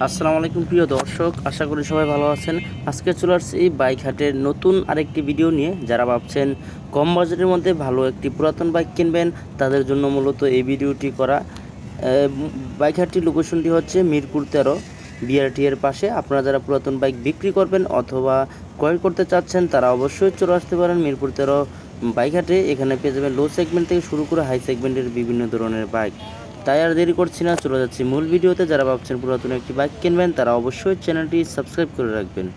আসসালামু আলাইকুম প্রিয় দর্শক, আশা করি সবাই ভালো আছেন। আজকে চলে আসছি বাইক হাটের নতুন আরেকটি ভিডিও নিয়ে। যারা ভাবছেন কম বাজেটের মধ্যে ভালো একটি পুরাতন বাইক কিনবেন, তাদের জন্য মূলত এই ভিডিওটি করা। বাইক হাটটির লোকেশনটি হচ্ছে মিরপুর 13 বিআরটি এর পাশে। আপনারা যারা পুরাতন বাইক বিক্রি করবেন অথবা ক্রয় করতে চাচ্ছেন, তারা অবশ্যই চলে আসতে পারেন মিরপুর 13 বাইক হাটে। এখানে পেয়ে যাবেন লো সেগমেন্ট থেকে শুরু করে হাই সেগমেন্টের বিভিন্ন ধরনের বাইক। তাই আর দেরি করছি না, চলে যাচ্ছি মূল ভিডিওতে। যারা ভাবছেন পুরাতন একটি বাইক কিনবেন, তারা অবশ্যই চ্যানেলটি সাবস্ক্রাইব করে রাখবেন।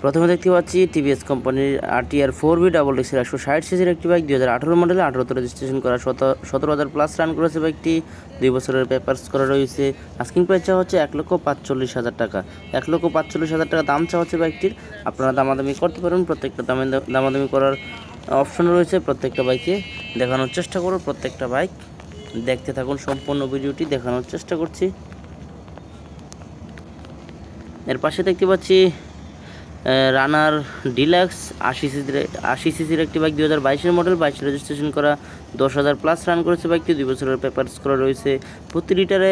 প্রথমে দেখতে পাচ্ছি টিভিএস কোম্পানির RTR 4B66 160 সিসির একটি বাইক, 2018 মডেলে, 18তে রেজিস্ট্রেশন করা, 17,000 প্লাস রান করেছে বাইকটি, 2 বছরের পেপারস করা রয়েছে। আস্কিং প্রাইস চাওয়া হচ্ছে 1,45,000 টাকা। 1,45,000 টাকা দাম চাওয়া হচ্ছে বাইকটির। আপনারা দামাদামি করতে পারেন, প্রত্যেকটা দামাদামি করার অপশন রয়েছে প্রত্যেকটা বাইকে। দেখানোর চেষ্টা করব প্রত্যেকটা বাইক, দেখতে থাকুন সম্পূর্ণ ভিডিওটি, দেখানোর চেষ্টা করছি। এর পাশে দেখতে পাচ্ছি রানার ডিলাক্স 80 সিসির একটি বাইক, 2022 মডেল, 22 রেজিস্ট্রেশন করা, 10,000 প্লাস রান করেছে বাইকটি, 2 বছরের পেপারস করা রয়েছে। প্রতি লিটারে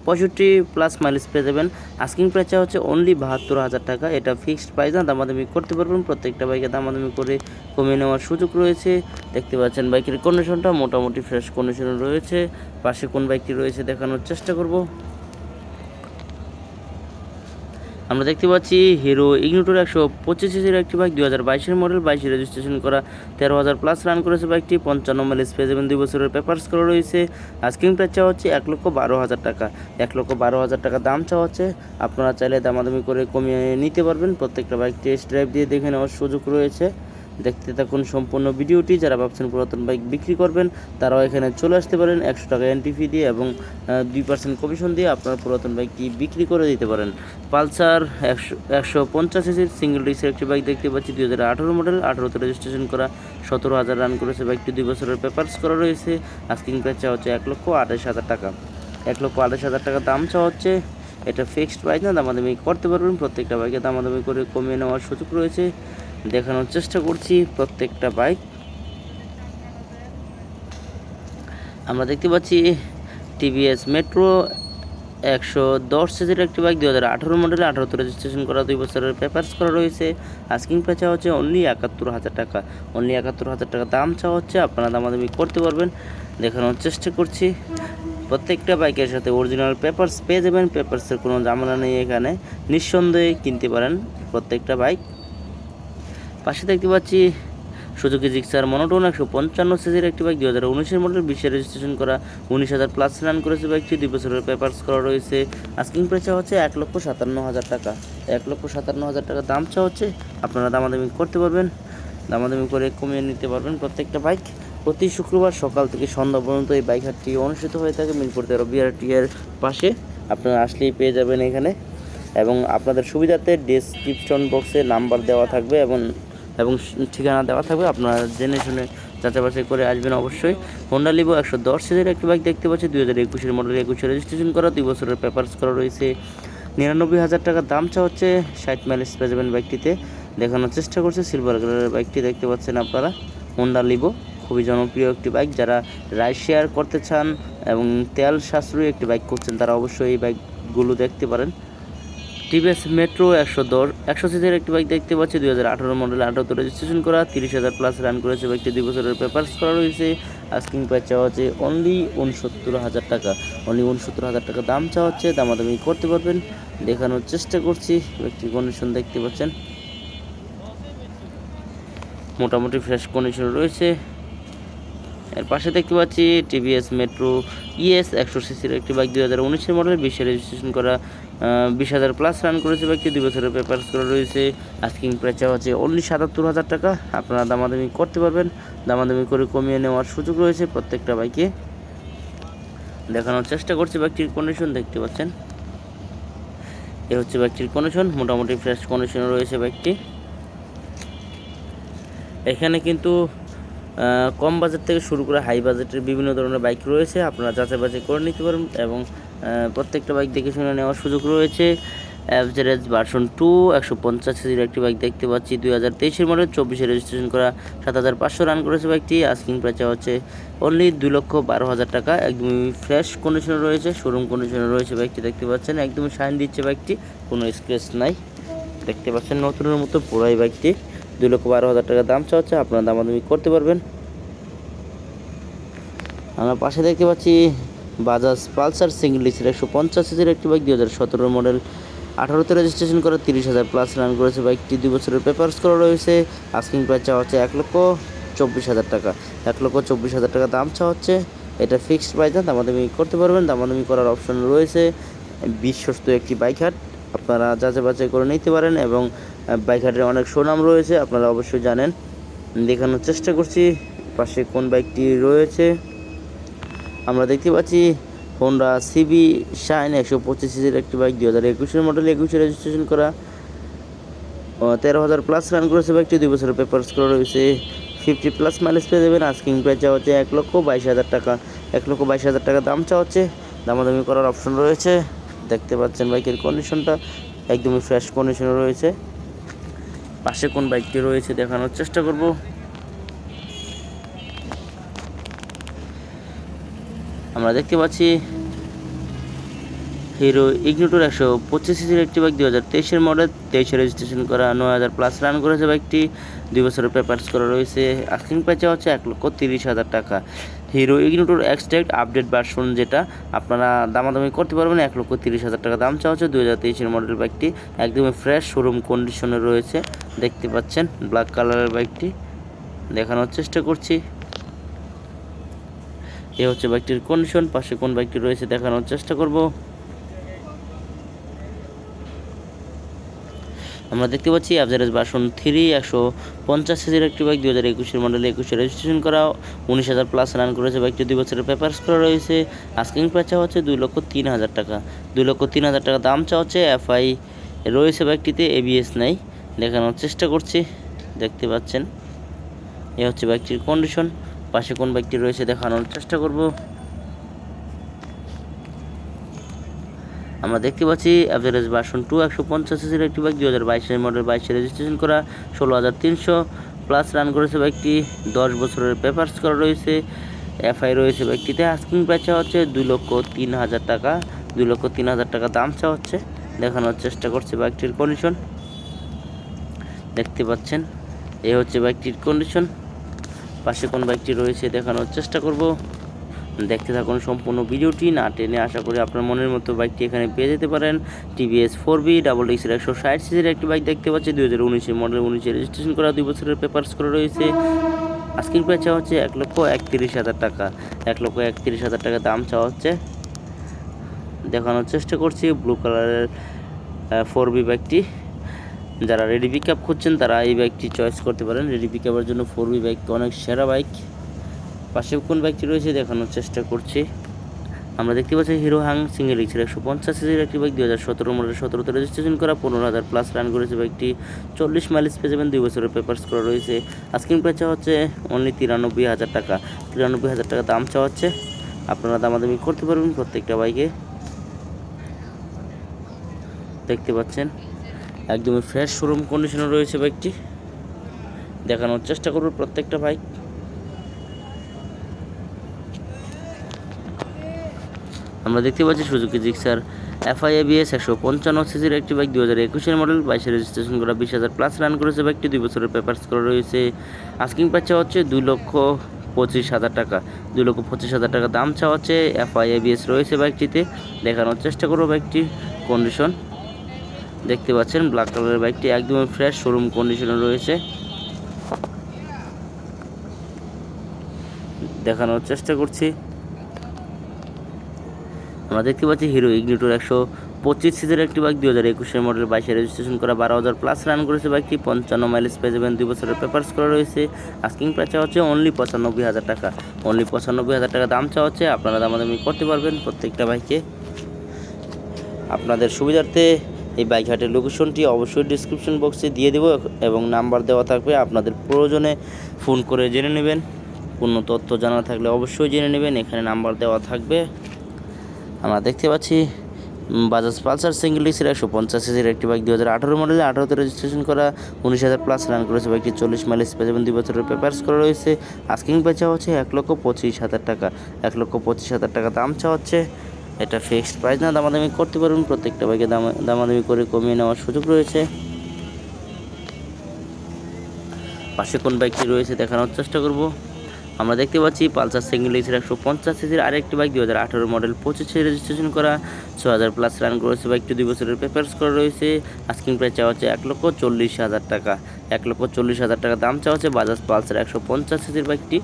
65 প্লাস মাইলেজ পেয়ে যাবেন। আস্কিং প্রাইস হচ্ছে অনলি 72,000 টাকা। এটা ফিক্সড প্রাইস না, দামাদামি করতে পারবেন। প্রত্যেকটা বাইকে দামাদামি করে কমিয়ে নেওয়ার সুযোগ রয়েছে। দেখতে পাচ্ছেন বাইকের কন্ডিশনটা মোটামুটি ফ্রেশ কন্ডিশনে রয়েছে। পাশে কোন বাইকটি রয়েছে দেখানোর চেষ্টা করব। আমরা দেখতে পাচ্ছি হিরো ইগনিটর 125 সিসির একটি বাইক, 2022 মডেল, 22 রেজিস্ট্রেশন করা, 13,000 প্লাস রান করেছে বাইকটি, 55 মাইলেজ পেয়ে যাবেন, 2 বছরের পেপারস করা রয়েছে। আস্কিং প্রাইস চাওয়া হচ্ছে 1,12,000 টাকা। 1,12,000 টাকা দাম চাওয়া হচ্ছে। আপনারা চাইলে দামাদামি করে কমিয়ে নিতে পারবেন। প্রত্যেকটা বাইক টেস্ট ড্রাইভ দিয়ে দেখে নেওয়ার সুযোগ রয়েছে। দেখতে থাকুন সম্পূর্ণ ভিডিওটি। যারা ভাবছেন পুরাতন বাইক বিক্রি করবেন, তারাও এখানে চলে আসতে পারেন। 100 টাকা এন্ট্রি ফি দিয়ে এবং 2% কমিশন দিয়ে আপনারা পুরাতন বাইকটি বিক্রি করে দিতে পারেন। পালসার 150 সিসির সিঙ্গেল ডিস্কের একটি বাইক দেখতে পাচ্ছি, 2018 মডেল, 18তে রেজিস্ট্রেশন করা, 17,000 রান করেছে বাইকটি, 2 বছরের পেপারস করা রয়েছে। আস্কিং প্রাইস চাওয়া হচ্ছে 1,28,000 টাকা। 1,28,000 টাকা দাম চাওয়া হচ্ছে। এটা ফিক্সড প্রাইস না, দামাদামি করতে পারবেন। প্রত্যেকটা বাইকে দামাদামি করে কমিয়ে নেওয়ার সুযোগ রয়েছে। দেখানোর চেষ্টা করছি প্রত্যেকটা বাইক। আমরা দেখতে পাচ্ছি টিভিএস মেট্রো 110 সিসির একটি বাইক, 2018 মডেলে, 18তে রেজিস্ট্রেশন করা, 2 বছরের পেপারস করা রয়েছে। আস্কিং প্রাইস চাওয়া হচ্ছে অনলি 71,000 টাকা। অনলি 71,000 টাকা দাম চাওয়া হচ্ছে। আপনারা দামাদামি করতে পারবেন। দেখানোর চেষ্টা করছি। প্রত্যেকটা বাইকের সাথে অরিজিনাল পেপারস পেয়ে যাবেন। পেপারসের কোনো ঝামেলা নেই এখানে, নিঃসন্দেহে কিনতে পারেন প্রত্যেকটা বাইক। পাশে দেখতে পাচ্ছি সুজুকি জিক্সার মনোটোন 155 সিসির একটি বাইক, 2019 মডেল, 20 রেজিস্ট্রেশন করা, 19,000 প্লাস রান করেছে বাইকটি, 2 বছরের পেপারস করা রয়েছে। আস্কিং প্রাইস হচ্ছে 1,57,000 টাকা। 1,57,000 টাকা দাম চাওয়া হচ্ছে। আপনারা দামাদামি করতে পারবেন, দামাদামি করে কমিয়ে নিতে পারবেন প্রত্যেকটা বাইক। প্রতি শুক্রবার সকাল থেকে সন্ধ্যা পর্যন্ত এই বাইক হাটটি অনুষ্ঠিত হয়ে থাকে মিরপুর 13 বিআরটি এর পাশে। আপনারা আসলেই পেয়ে যাবেন এখানে। এবং আপনাদের সুবিধাতে ডেসক্রিপশন বক্সে নাম্বার দেওয়া থাকবে এবং ঠিকানা দেওয়া থাকবে। আপনারা জেনে শুনে যাচাই বাছাই করে আসবেন অবশ্যই। হোন্ডা লিভো 110 সিসির একটি বাইক দেখতে পাচ্ছি, 2021 মডেল, 21 রেজিস্ট্রেশন করা, 2 বছরের পেপারস করা রয়েছে। 99,000 টাকা দাম চা হচ্ছে। 60 মাইলেজ পেয়ে যাবেন বাইকটিতে। দেখানোর চেষ্টা করছে সিলভার কালারের বাইকটি দেখতে পাচ্ছেন আপনারা, হোন্ডা লিভো। খুবই জনপ্রিয় একটি বাইক। যারা রাইড শেয়ার করতে চান এবং তেল সাশ্রয়ী একটি বাইক করছেন, তারা অবশ্যই এই বাইকগুলো দেখতে পারেন। টিভিএস মেট্রো 110 সিসির একটি বাইক দেখতে পাচ্ছি, 2018 মডেল, 18তে রেজিস্ট্রেশন করা, 30,000 প্লাস রান করেছে বাইকটি, 2 বছরের পেপারস করা রয়েছে। আস্কিং প্রাইস চাওয়া হচ্ছে অনলি 69,000 টাকা। অনলি 69,000 টাকা দাম চাওয়া হচ্ছে। দামাদামি করতে পারবেন। দেখানোর চেষ্টা করছি। বাইকটির কন্ডিশন দেখতে পাচ্ছেন মোটামুটি ফ্রেশ কন্ডিশন রয়েছে। এর পাশে দেখতে পাচ্ছি টিভিএস মেট্রো ইএস 100 সিসির একটি বাইক, 2019 মডেল, 20 রেজিস্ট্রেশন করা, 20,000 প্লাস রান করেছে বাইকটি, 2 বছরের পেপারস করা রয়েছে। আস্কিং প্রাইস হচ্ছে অনলি 77,000 টাকা। আপনারা দামাদামি করতে পারবেন। দামাদামি করে কমিয়ে নেওয়ার সুযোগ রয়েছে প্রত্যেকটা বাইকে। দেখানোর চেষ্টা করছি বাইকটির কন্ডিশন দেখতে পাচ্ছেন। এ হচ্ছে বাইকটির কন্ডিশন, মোটামুটি ফ্রেশ কন্ডিশনে রয়েছে বাইকটি। এখানে কিন্তু কম বাজেট থেকে শুরু করে হাই বাজেটের বিভিন্ন ধরনের বাইক রয়েছে। আপনারা যাচাই বাছাই করে নিতে পারেন এবং প্রত্যেকটা বাইক দেখে শুনে নেওয়ার সুযোগ রয়েছে। অ্যাভারেজ ভার্সন 2 150 সিসির একটি বাইক দেখতে পাচ্ছি 2023 মডেল 24 রেজিস্ট্রেশন করা 7500 রান করেছে বাইকটি। আস্কিং প্রাইস হচ্ছে অনলি 2,12,000 টাকা। একদমই ফ্রেশ কন্ডিশনে রয়েছে, শোরুম কন্ডিশনে রয়েছে বাইকটি দেখতে পাচ্ছেন। একদমই শাইন দিচ্ছে বাইকটি, কোনো স্ক্র্যাচ নাই দেখতে পাচ্ছেন, নতুনের মতো পুরাই বাইকটি। 2,12,000 টাকা দাম চাচ্ছে, আপনারা দামাদামি করতে পারবেন। আমরা পাশে দেখতে পাচ্ছি বাজাজ পালসার সিঙ্গেল ডিসের 150 সিসির একটি বাইক 2017 মডেল 18তে রেজিস্ট্রেশন করা 30,000 প্লাস রান করেছে বাইকটি। 2 বছরের পেপারস করা রয়েছে। আস্কিং প্রাইস চাওয়া হচ্ছে 1,24,000 টাকা। 1,24,000 টাকা দাম চাওয়া হচ্ছে। এটা ফিক্সড প্রাইস না, দামাদামি করতে পারবেন। দামাদামি করার অপশন রয়েছে। বিশ্বস্ত একটি বাইক হাট, আপনারা যাচাই বাছাই করে নিতে পারেন এবং বাইক হাটের অনেক সুনাম রয়েছে, আপনারা অবশ্যই জানেন। দেখানোর চেষ্টা করছি পাশে কোন বাইকটি রয়েছে। আমরা দেখতে পাচ্ছি হোন্ডা সিবি শাইন 125 সিসির একটি বাইক 2021 মডেল 21 রেজিস্ট্রেশন করা 13,000 প্লাস রান করেছে বাইকটি। 2 বছরের পেপারস করা রয়েছে। 50 প্লাস মাইলেজ পেয়ে দেবেন। আস্কিং প্রাইস চাওয়া হচ্ছে 1,22,000 টাকা। 1,22,000 টাকা দাম চাওয়া হচ্ছে, দামাদামি করার অপশন রয়েছে। দেখতে পাচ্ছেন বাইকের কন্ডিশনটা একদমই ফ্রেশ কন্ডিশনে রয়েছে। পাশে কোন বাইকটি রয়েছে দেখানোর চেষ্টা করব। আমরা দেখতে পাচ্ছি হিরো ইগনিটর 125 সিসির একটি বাইক 2023 মডেল 23 রেজিস্ট্রেশন করা 9,000 প্লাস রান করেছে বাইকটি। 2 বছরের পেপারস করা রয়েছে। আস্কিং প্রাইস হচ্ছে 1,30,000 টাকা। Hero ignitor extract update version, যেটা আপনারা দামাদামি করতে পারবেন। 1,30,000 টাকা দাম চাওয়া হচ্ছে। 2023 মডেল বাইকটি একদমই ফ্রেশ শোরুম কন্ডিশনে রয়েছে দেখতে পাচ্ছেন। ব্ল্যাক কালারের বাইকটি দেখানোর চেষ্টা করছি। এ হচ্ছে বাইকটির কন্ডিশন। পাশে কোন বাইকটি রয়েছে দেখানোর চেষ্টা করব। আমরা দেখতে পাচ্ছি অ্যাভারেজ ভার্সন 3 150 সিসির একটি বাইক 2021 মডেল 21 রেজিস্ট্রেশন করা 19,000 প্লাস রান করেছে বাইকটি। 2 বছরের পেপারস করা রয়েছে। আস্কিং প্রাইস চাওয়া হচ্ছে 2,03,000 টাকা। 2,03,000 টাকা দাম চাওয়া হচ্ছে। এফআই রয়েছে বাইকটিতে, এবিএস নাই, দেখানোর চেষ্টা করছি দেখতে পাচ্ছেন। এ হচ্ছে বাইকটির কন্ডিশন। পাশে কোন বাইকটি রয়েছে দেখানোর চেষ্টা করব। আমরা দেখতে পাচ্ছি অ্যাভারেজ ভার্সন 2 150 সিসির একটি বাইক 2022 মডেল 22 রেজিস্ট্রেশন করা 16,300 প্লাস রান করেছে বাইকটি। 10 বছরের পেপারস করা রয়েছে। এফআই রয়েছে বাইকটিতে। আস্কিং প্রাইস চাওয়া হচ্ছে 2,03,000 টাকা। 2,03,000 টাকা দাম চাওয়া হচ্ছে, দেখানোর চেষ্টা করছে বাইকটির কন্ডিশন দেখতে পাচ্ছেন। এই হচ্ছে বাইকটির কন্ডিশন। পাশে কোন বাইকটি রয়েছে দেখানোর চেষ্টা করব। দেখতে থাকুন সম্পূর্ণ ভিডিওটি, না টেনে। আশা করি আপনার মনের মতো বাইকটি এখানে পেয়ে যেতে পারেন। টিভিএস 4B ডাবল এক্সের 160 সিসির একটি বাইক দেখতে পাচ্ছি 2019 মডেল 19 রেজিস্ট্রেশন করা 2 বছরের পেপারস করা রয়েছে। আস্কিং প্রাইস চাওয়া হচ্ছে 1,31,000 টাকা। 1,31,000 টাকা দাম চাওয়া হচ্ছে, দেখানোর চেষ্টা করছি। ব্লু কালারের 4B বাইকটি, যারা রেডি পিক আপ খুঁজছেন তারা এই বাইকটি চয়েস করতে পারেন। রেডি পিক আপের জন্য 4B বাইক অনেক সেরা বাইক। পাশে কোন বাইকটি রয়েছে দেখানোর চেষ্টা করছি। আমরা দেখতে পাচ্ছি হিরো হাং সিঙ্গেল এক্সের 150 সিসির একটি বাইক 2017 মডেল 17তে রেজিস্ট্রেশন করা 15,000 প্লাস রান করেছে বাইকটি। 40 মাইলেজ পেয়ে যাবেন। 2 বছরের পেপারস করা রয়েছে। আস্কিং প্রাইস চাওয়া হচ্ছে অনলি 93,000 টাকা। 93,000 টাকা দাম চাওয়া হচ্ছে, আপনারা দামাদামি করতে পারবেন প্রত্যেকটা বাইকে দেখতে পাচ্ছেন। একদমই ফ্রেশ শোরুম কন্ডিশনে রয়েছে বাইকটি, দেখানোর চেষ্টা করব প্রত্যেকটা বাইক। আমরা দেখতে পাচ্ছি সুজুকি জিক্সার এফআই এবিএস 155 সিসির একটি বাইক 2021 মডেল 22 রেজিস্ট্রেশন করা 20,000 প্লাস রান করেছে বাইকটি। 2 বছরের পেপারস করা রয়েছে। আস্কিং প্রাইস চাওয়া হচ্ছে 2,25,000 টাকা। 2,25,000 টাকা দাম চাওয়া হচ্ছে। এফআই এবিএস রয়েছে বাইকটিতে, দেখানোর চেষ্টা করব বাইকটির কন্ডিশন দেখতে পাচ্ছেন। ব্ল্যাক কালারের বাইকটি একদমই ফ্রেশ শোরুম কন্ডিশনে রয়েছে, দেখানোর চেষ্টা করছি। আমরা দেখতে পাচ্ছি হিরো ইগনিটর 125 সিসির একটি বাইক 2021 মডেল 22 রেজিস্ট্রেশন করা 12,000 প্লাস রান করেছে বাইকটি। 55 মাইলেজ পেয়ে যাবেন। 2 বছরের পেপারস করা রয়েছে। আস্কিং প্রাইস চাওয়া হচ্ছে অনলি 95,000 টাকা। অনলি 95,000 টাকা দাম চাওয়া হচ্ছে, আপনারা দামাদামি করতে পারবেন প্রত্যেকটা বাইকে। আপনাদের সুবিধার্থে এই বাইক হাটের লোকেশনটি অবশ্যই ডিসক্রিপশন বক্সে দিয়ে দেবো এবং নাম্বার দেওয়া থাকবে, আপনাদের প্রয়োজনে ফোন করে জেনে নেবেন। কোনো তথ্য জানা থাকলে অবশ্যই জেনে নেবেন, এখানে নাম্বার দেওয়া থাকবে। আমরা দেখতে পাচ্ছি বাজাজ পালসার সিঙ্গেল ডিক্সের 150 সিসির একটি বাইক 2018 মডেলে 18তে রেজিস্ট্রেশন করা 19,000 প্লাস রান করেছে বাইকটি 40 মাইলেজ পেয়ে যাবেন 2 বছরের পেপারস করা রয়েছে। আস্কিং প্রাইস হচ্ছে 1,25,000 টাকা, 1,25,000 টাকা দাম চাওয়া হচ্ছে। এটা ফিক্সড প্রাইস না, দামাদামি করতে পারবেন, প্রত্যেকটা বাইকে দামাদামি করে কমিয়ে নেওয়ার সুযোগ রয়েছে। পাশে কোন বাইকটি রয়েছে দেখানোর চেষ্টা করব। আমরা দেখতে পাচ্ছি পালসার সিঙ্গেল ডিক্সের 150 সিসির আরেকটি বাইক 2018 মডেল 25 রেজিস্ট্রেশন করা 6,000 প্লাস রান করেছে বাইকটি 2 বছরের পেপারস করা রয়েছে। আস্কিং প্রাইস চাওয়া হচ্ছে 1,40,000 টাকা, 1,40,000 টাকা দাম চাওয়া হচ্ছে। বাজাজ পালসার 150 সিসির বাইকটি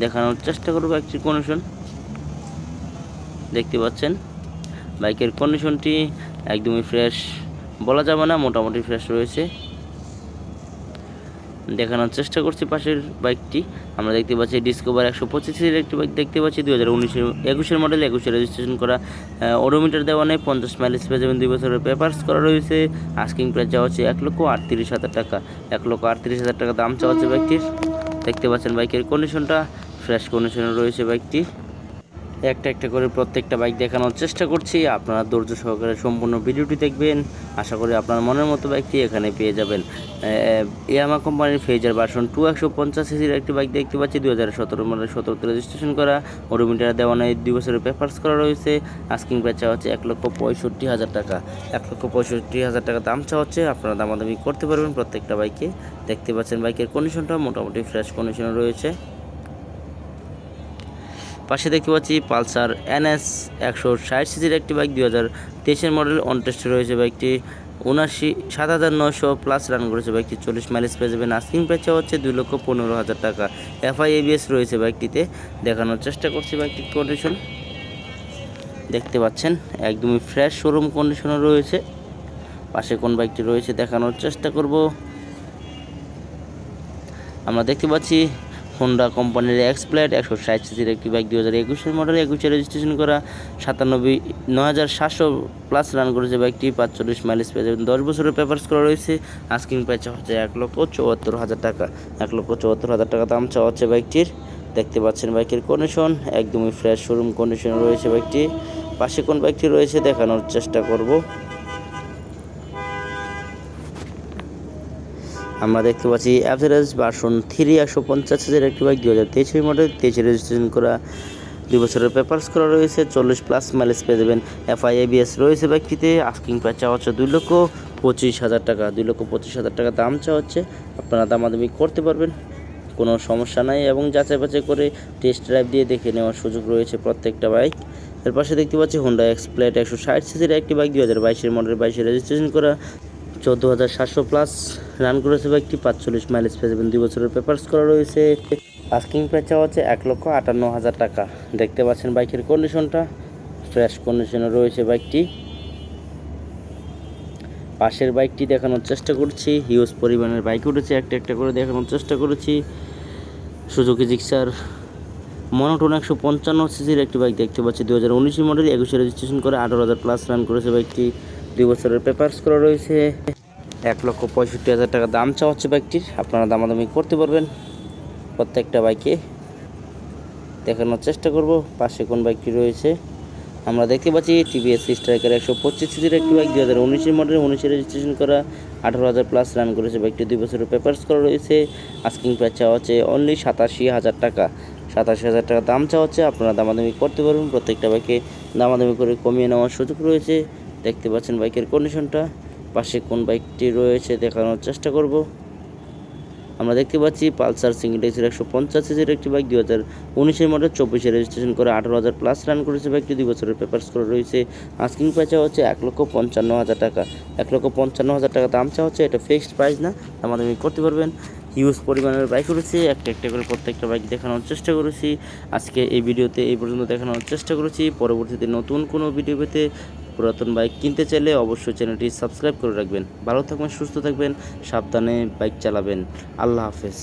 দেখানোর চেষ্টা করব। বাইকটির কন্ডিশন দেখতে পাচ্ছেন, বাইকের কন্ডিশনটি একদমই ফ্রেশ বলা যাবে না, মোটামুটি ফ্রেশ রয়েছে। দেখানোর চেষ্টা করছি পাশের বাইকটি। আমরা দেখতে পাচ্ছি ডিসকভার 125 সিসির একটি বাইক দেখতে পাচ্ছি 2021 মডেল 21 রেজিস্ট্রেশন করা, ওডোমিটার দেওয়া নেই, 50 মাইলেজ পেয়ে যাবেন, 2 বছরের পেপারস করা রয়েছে। আস্কিং প্রাইস চাওয়া হচ্ছে 1,38,000 টাকা, 1,38,000 টাকা দাম চাওয়া হচ্ছে বাইকটির। দেখতে পাচ্ছেন বাইকের কন্ডিশনটা ফ্রেশ কন্ডিশনে রয়েছে বাইকটি। একটা একটা করে প্রত্যেকটা বাইক দেখানোর চেষ্টা করছি, আপনারা ধৈর্য সহকারে সম্পূর্ণ ভিডিওটি দেখবেন। আশা করি আপনার মনের মতো বাইকটি এখানে পেয়ে যাবেন। ইয়ামাহা কোম্পানির ফেজার ভার্সন 2 150 সিসির একটি বাইক দেখতে পাচ্ছি 2017 মডেল 17তে রেজিস্ট্রেশন করা, ওডোমিটার দেওয়া নেই, 2 বছরের পেপারস করা রয়েছে। আস্কিং প্রাইস চাওয়া হচ্ছে 1,65,000 টাকা, 1,65,000 টাকা দাম চাওয়া হচ্ছে। আপনারা দামাদামি করতে পারবেন প্রত্যেকটা বাইকে। দেখতে পাচ্ছেন বাইকের কন্ডিশনটা মোটামুটি ফ্রেশ কন্ডিশনে রয়েছে। পাশে দেখতে পাচ্ছি পালসার NS 160 সিসির একটি বাইক 2023 মডেল অন টেস্টে রয়েছে বাইকটি 7,900 প্লাস রান করেছে বাইকটি 40 মাইলেজ পেয়ে যাবেন। আস্কিং প্রাইস হচ্ছে 2,15,000 টাকা। FI ABS রয়েছে বাইকটিতে, দেখানোর চেষ্টা করছি বাইকটির কন্ডিশন দেখতে পাচ্ছেন একদমই ফ্রেশ শোরুম কন্ডিশনে রয়েছে। পাশে কোন বাইকটি রয়েছে দেখানোর চেষ্টা করব। আমরা দেখতে পাচ্ছি হোন্ডা কোম্পানির এক্সপ্লেড 160 সিসির একটি বাইক 2021 মডেল 21 রেজিস্ট্রেশন করা 9,700 প্লাস রান করেছে বাইকটি 45 মাইলেজ পেয়ে যাবেন, 10 বছরের পেপারস করা রয়েছে। আস্কিং প্রাইস হচ্ছে 1,74,000 টাকা, 1,74,000 টাকা দাম চাওয়া হচ্ছে বাইকটির। দেখতে পাচ্ছেন বাইকের কন্ডিশন একদমই ফ্রেশ শোরুম কন্ডিশনে রয়েছে বাইকটি। পাশে কোন বাইকটি রয়েছে দেখানোর চেষ্টা করব। আমরা দেখতে পাচ্ছি অ্যাভারেজ ভার্সন 3 150 সিসির একটি বাইক 2023 মডেল 23 রেজিস্ট্রেশন করা, 2 বছরের পেপারস করা রয়েছে, 40 প্লাস মাইলেজ পেয়ে যাবেন। FI ABS রয়েছে বাইকটিতে। আস্কিং প্রাইস চাওয়া হচ্ছে 2,25,000 টাকা, 2,25,000 টাকা দাম চাওয়া হচ্ছে। আপনারা দামাদামি করতে পারবেন, কোনো সমস্যা নাই, এবং যাচাই বাছাই করে টেস্ট ড্রাইভ দিয়ে দেখে নেওয়ার সুযোগ রয়েছে প্রত্যেকটা বাইক। এর পাশে দেখতে পাচ্ছি হোন্ডা এক্সপ্লেড 160 সিসির একটি বাইক 2022 মডেল 22 রেজিস্ট্রেশন করা, 14,700 প্লাস রান করেছে বাইকটি 45 মাইলেজ পেয়ে যাবেন, 2 বছরের পেপারস করা রয়েছে। আস্কিং প্রাইস চাওয়া হচ্ছে 1,58,000 টাকা। দেখতে পাচ্ছেন বাইকের কন্ডিশনটা ফ্রেশ কন্ডিশনে রয়েছে বাইকটি। পাশের বাইকটি দেখানোর চেষ্টা করছি, হিউজ পরিমাণের বাইক উঠেছে, একটা একটা করে দেখানোর চেষ্টা করেছি। সুজুকি জিক্সার মনোটোন 155 সিসির একটি বাইক দেখতে পাচ্ছি 2019 মডেল 21 রেজিস্ট্রেশন করে 18,000 প্লাস রান করেছে বাইকটি, 2 বছরের পেপারস করা রয়েছে। 1,65,000 টাকা দাম চাওয়া হচ্ছে বাইকটির। আপনারা দামাদামি করতে পারবেন প্রত্যেকটা বাইকে, দেখানোর চেষ্টা করব। পাশে কোন বাইকটি রয়েছে আমরা দেখতে পাচ্ছি TVS স্ট্রাইকার 125 সিসির একটি বাইক 2019 মডেল 19 রেজিস্ট্রেশন করা, 18,000 প্লাস রান করেছে বাইকটি, 2 বছরের পেপারস করা রয়েছে। আস্কিং প্রাইস চাওয়া হচ্ছে অনলি 87,000 টাকা, 87,000 টাকা দাম চাওয়া হচ্ছে। আপনারা দামাদামি করতে পারবেন, প্রত্যেকটা বাইকে দামাদামি করে কমিয়ে নেওয়ার সুযোগ রয়েছে। দেখতে পাচ্ছেন বাইকের কন্ডিশনটা। পাশে কোন বাইকটি রয়েছে দেখানোর চেষ্টা করব। আমরা দেখতে পাচ্ছি পালসার সিঙ্গেল ডিক্সের 150 সিসির একটি বাইক 2019 মডেল 24 রেজিস্ট্রেশন করে 18,000 প্লাস রান করেছে বাইকটি, 2 বছরের পেপারস করা রয়েছে। আস্কিং প্রাইস হচ্ছে 1,55,000 টাকা, 1,55,000 টাকা দাম চাওয়া হচ্ছে। এটা ফিক্সড প্রাইস না, দামাদামি করতে পারবেন। হিউজ পরিমাণের বাইক উঠেছে, একটা একটা করে প্রত্যেকটা বাইক দেখানোর চেষ্টা করেছি। আজকে এই ভিডিওতে এই পর্যন্ত দেখানোর চেষ্টা করেছি। পরবর্তীতে নতুন কোনো ভিডিও পেতে পুরাতন বাইক কিনতে চাইলে অবশ্যই চ্যানেলটি সাবস্ক্রাইব করে রাখবেন। ভালো থাকবেন, সুস্থ থাকবেন, সাবধানে বাইক চালাবেন। আল্লাহ হাফেজ।